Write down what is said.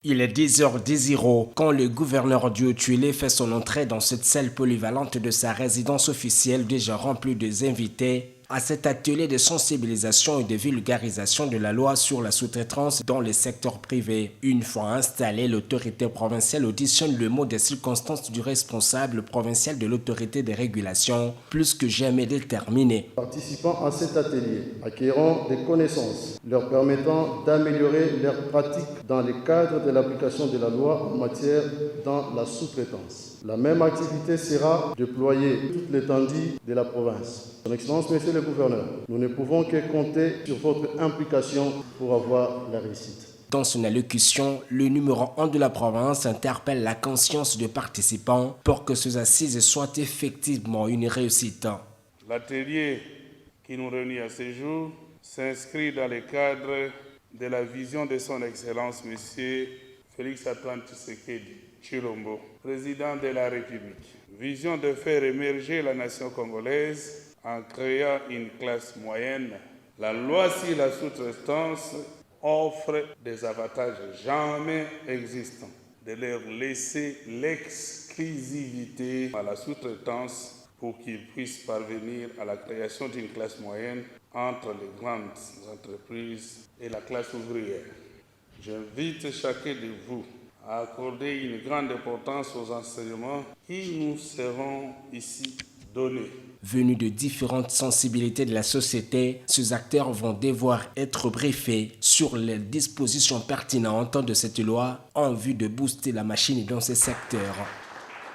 Il est 10h10 quand le gouverneur Diotuile fait son entrée dans cette salle polyvalente de sa résidence officielle déjà remplie des invités à cet atelier de sensibilisation et de vulgarisation de la loi sur la sous-traitance dans le secteur privé. Une fois installée, l'autorité provinciale auditionne le mot des circonstances du responsable provincial de l'autorité de régulation, plus que jamais déterminé. Participant à cet atelier acquérant des connaissances leur permettant d'améliorer leurs pratiques dans le cadre de l'application de la loi en matière dans la sous-traitance. La même activité sera déployée toute l'étendue de la province. Son Excellence, Monsieur le Gouverneur, nous ne pouvons que compter sur votre implication pour avoir la réussite. Dans son allocution, le numéro 1 de la province interpelle la conscience des participants pour que ces assises soient effectivement une réussite. L'atelier qui nous réunit à ce jour s'inscrit dans le cadre de la vision de son Excellence, M. Félix-Antoine Tshisekedi Tshilombo, président de la République. Vision de faire émerger la nation congolaise en créant une classe moyenne. La loi sur la sous-traitance offre des avantages jamais existants, de leur laisser l'exclusivité à la sous-traitance pour qu'ils puissent parvenir à la création d'une classe moyenne entre les grandes entreprises et la classe ouvrière. J'invite chacun de vous à accorder une grande importance aux enseignements qui nous seront ici donnés. Venus de différentes sensibilités de la société, ces acteurs vont devoir être briefés sur les dispositions pertinentes de cette loi en vue de booster la machine dans ces secteurs.